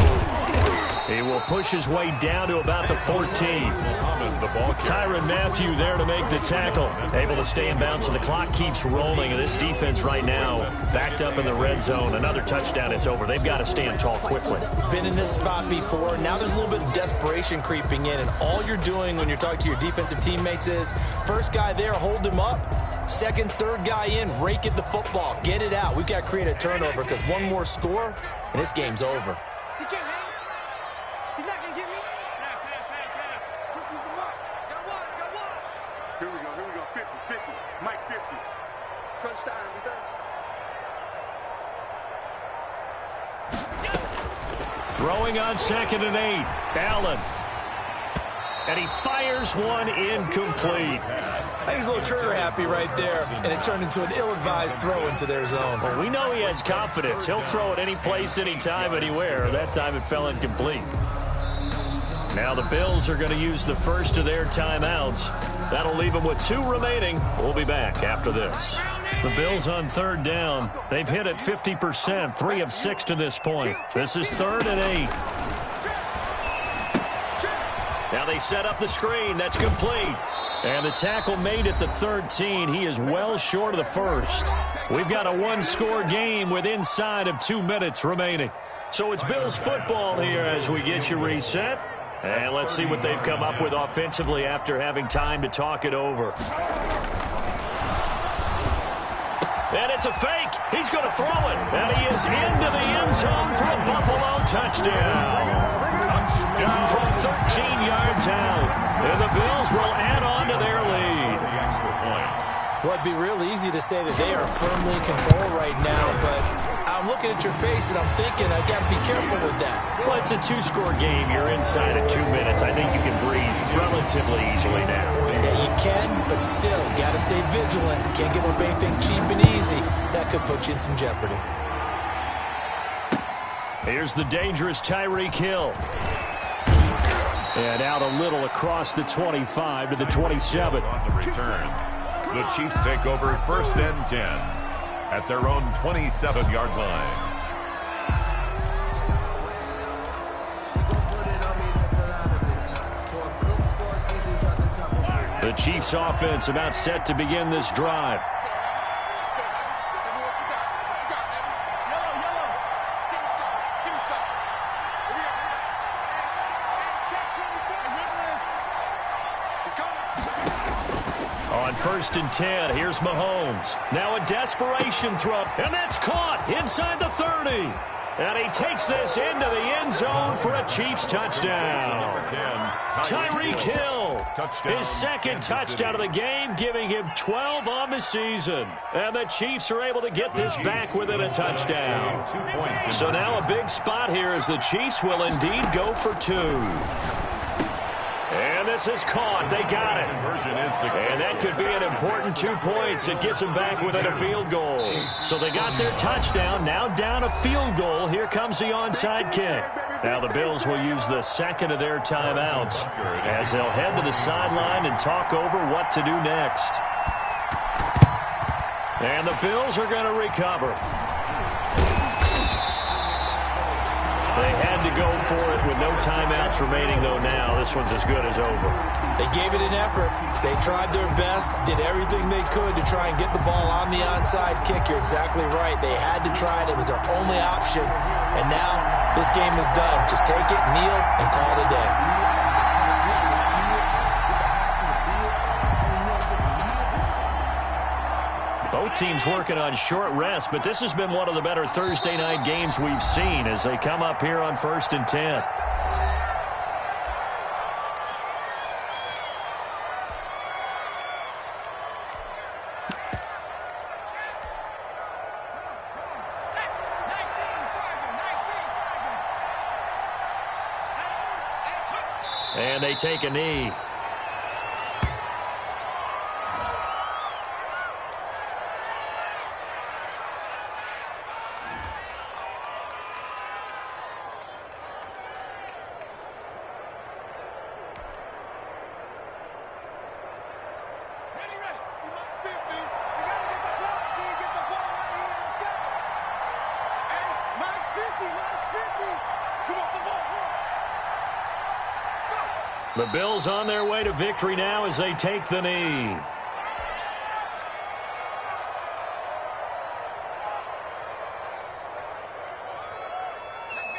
S1: He will push his way down to about the 14. Tyrann Mathieu there to make the tackle. Able to stay in bounds, so the clock keeps rolling. And this defense right now backed up in the red zone. Another touchdown, it's over. They've got to stand tall quickly.
S3: Been in this spot before. Now there's a little bit of desperation creeping in. And all you're doing when you're talking to your defensive teammates is, first guy there, hold him up. Second, third guy in, rake at the football. Get it out. We've got to create a turnover because one more score, and this game's over.
S2: He can't hang. He's not going to get me. He's the mark. Got one. Here we go. 50. Mike 50. Crunch time, defense.
S1: Throwing on 2nd and 8. Allen. And he fires one incomplete.
S3: I think he's a little trigger happy right there, and it turned into an ill-advised throw into their zone.
S1: Well, we know he has confidence. He'll throw it any place, anytime, anywhere. That time it fell incomplete. Now the Bills are going to use the first of their timeouts. That'll leave them with 2 remaining. We'll be back after this. The Bills on 3rd down. They've hit it 50%, 3 of 6 to this point. This is 3rd and 8. Now they set up the screen. That's complete. And the tackle made at the 13. He is well short of the first. We've got a 1-score game with inside of 2 minutes remaining. So it's Bills football here as we get you reset. And let's see what they've come up with offensively after having time to talk it over. And it's a fake. He's going to throw it. And he is into the end zone for a Buffalo touchdown. From 13 yards out. And the Bills will add on to their lead.
S3: Well, it'd be real easy to say that they are firmly in control right now, but I'm looking at your face and I'm thinking I've got to be careful with that.
S1: Well, it's a 2-score game. You're inside of 2 minutes. I think you can breathe relatively easily now.
S3: Yeah, you can, but still, you got to stay vigilant. You can't give up anything cheap and easy. That could put you in some jeopardy.
S1: Here's the dangerous Tyreek Hill. And out a little across the 25 to the 27.
S4: On the return, the Chiefs take over 1st and 10 at their own 27-yard line.
S1: The Chiefs offense about set to begin this drive. On 1st and 10, here's Mahomes. Now a desperation throw, and that's caught inside the 30. And he takes this into the end zone for a Chiefs touchdown. Tyreek Hill, his 2nd touchdown of the game, giving him 12 on the season. And the Chiefs are able to get this back within a touchdown. So now a big spot here as the Chiefs will indeed go for 2. And this is caught. They got it. And that could be an important 2 points. It gets them back within a field goal. So they got their touchdown. Now down a field goal. Here comes the onside kick. Now the Bills will use the 2nd of their timeouts as they'll head to the sideline and talk over what to do next. And the Bills are going to recover. They had to go for it with no timeouts remaining, though. Now this one's as good as over.
S3: They gave it an effort. They tried their best, did everything they could to try and get the ball on the onside kick. You're exactly right. They had to try it. It was their only option. And now this game is done. Just take it, kneel, and call it a day.
S1: Both teams working on short rest, but this has been one of the better Thursday night games we've seen as they come up here on 1st and 10. And they take a knee. The Bills on their way to victory now as they take the knee.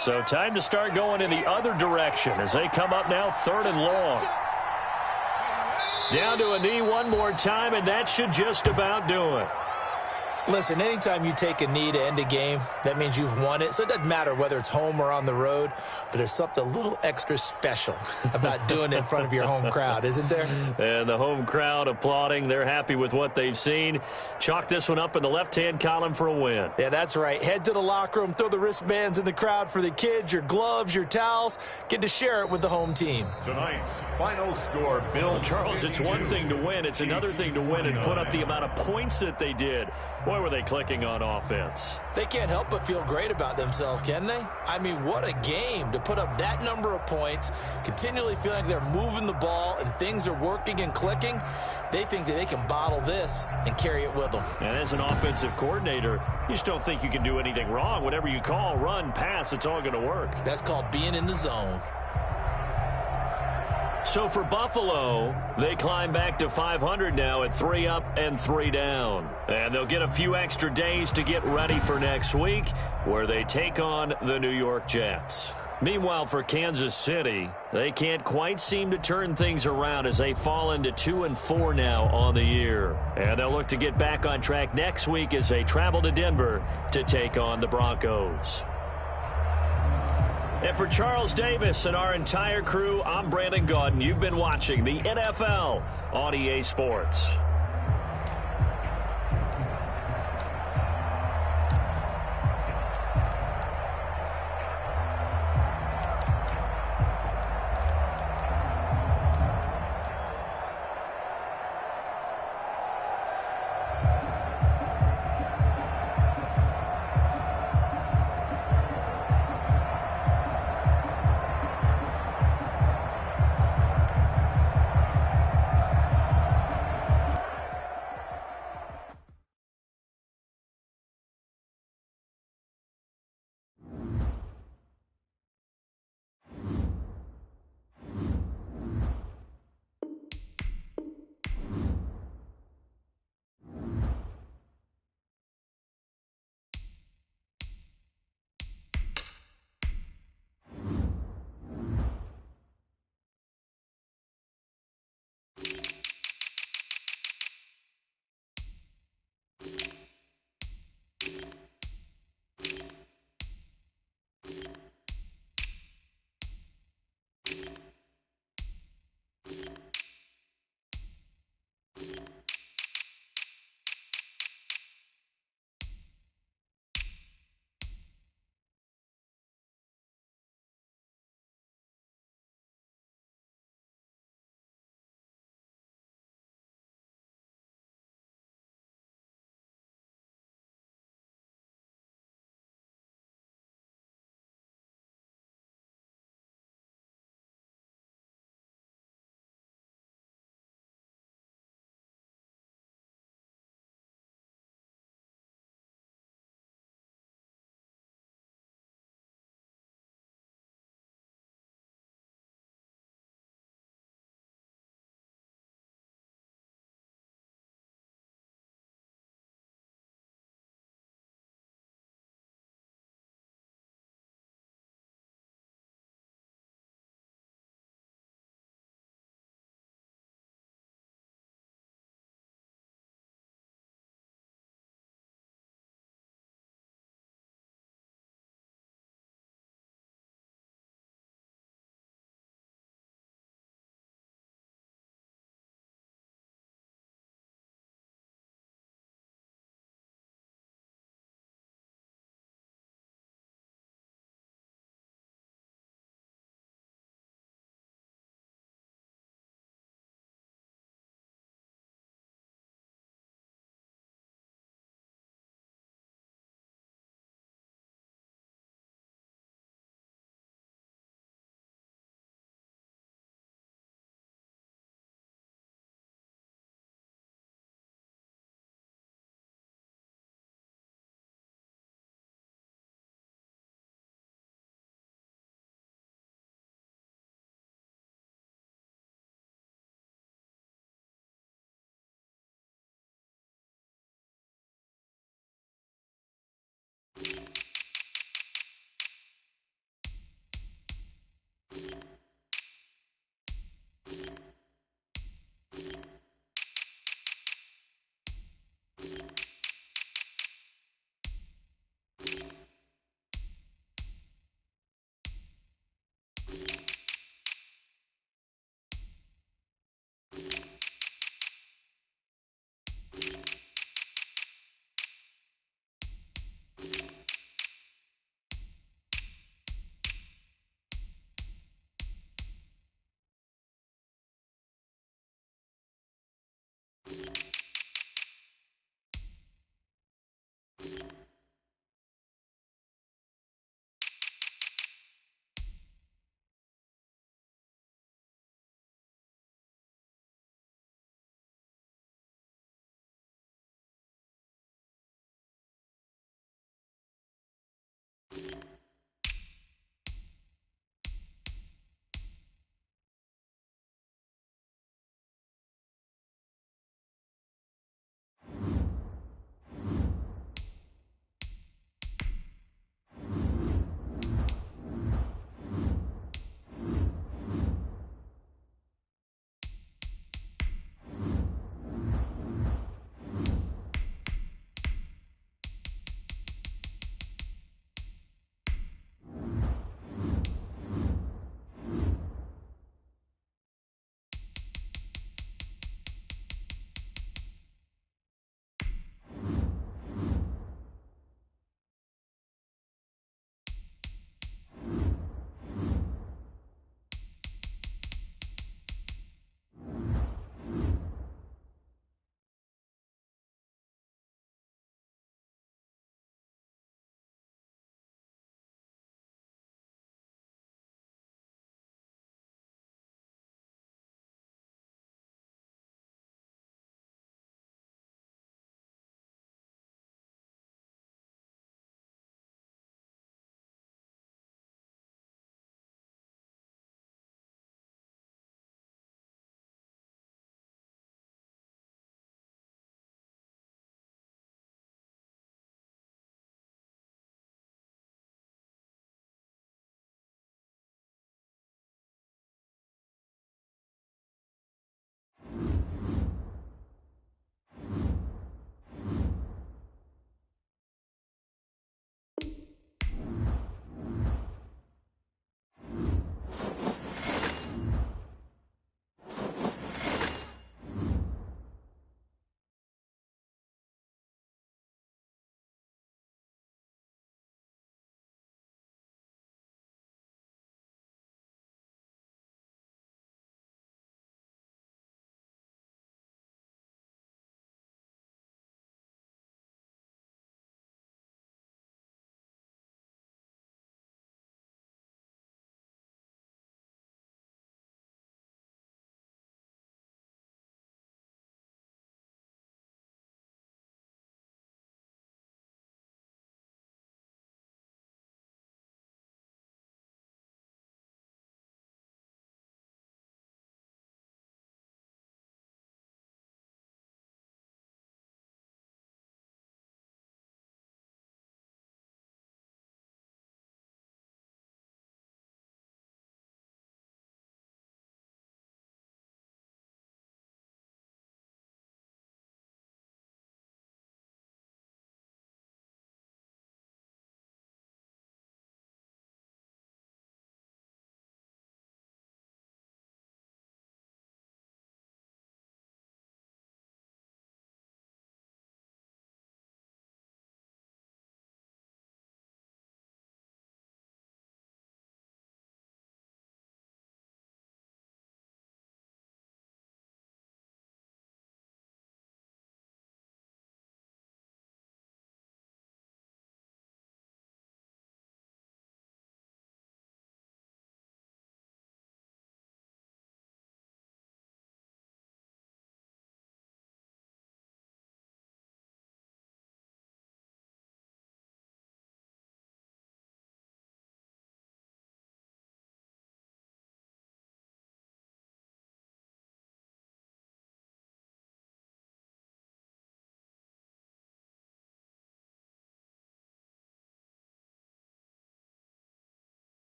S1: So time to start going in the other direction as they come up now 3rd and long. Down to a knee one more time, and that should just about do it.
S3: Listen, anytime you take a knee to end a game, that means you've won it. So it doesn't matter whether it's home or on the road, but there's something a little extra special about doing it in front of your home crowd, isn't there?
S1: And the home crowd applauding. They're happy with what they've seen. Chalk this one up in the left-hand column for a win.
S3: Yeah, that's right. Head to the locker room, throw the wristbands in the crowd for the kids, your gloves, your towels. Get to share it with the home team.
S4: Tonight's final score, Bill.
S1: Well, Charles, it's one thing to win. It's another thing to win and put up the amount of points that they did. Boy, were they clicking on offense.
S3: They can't help but feel great about themselves, can they? I mean, what a game to put up that number of points, continually feeling like they're moving the ball and things are working and clicking. They think that they can bottle this and carry it with them.
S1: And as an offensive coordinator, you just don't think you can do anything wrong. Whatever you call, run, pass, it's all going to work.
S3: That's called being in the zone.
S1: So for Buffalo, they climb back to 500 now at 3 up and 3 down. And they'll get a few extra days to get ready for next week, where they take on the New York Jets. Meanwhile, for Kansas City, they can't quite seem to turn things around as they fall into 2-4 now on the year. And they'll look to get back on track next week as they travel to Denver to take on the Broncos. And for Charles Davis and our entire crew, I'm Brandon Gaudin. You've been watching the NFL on EA Sports.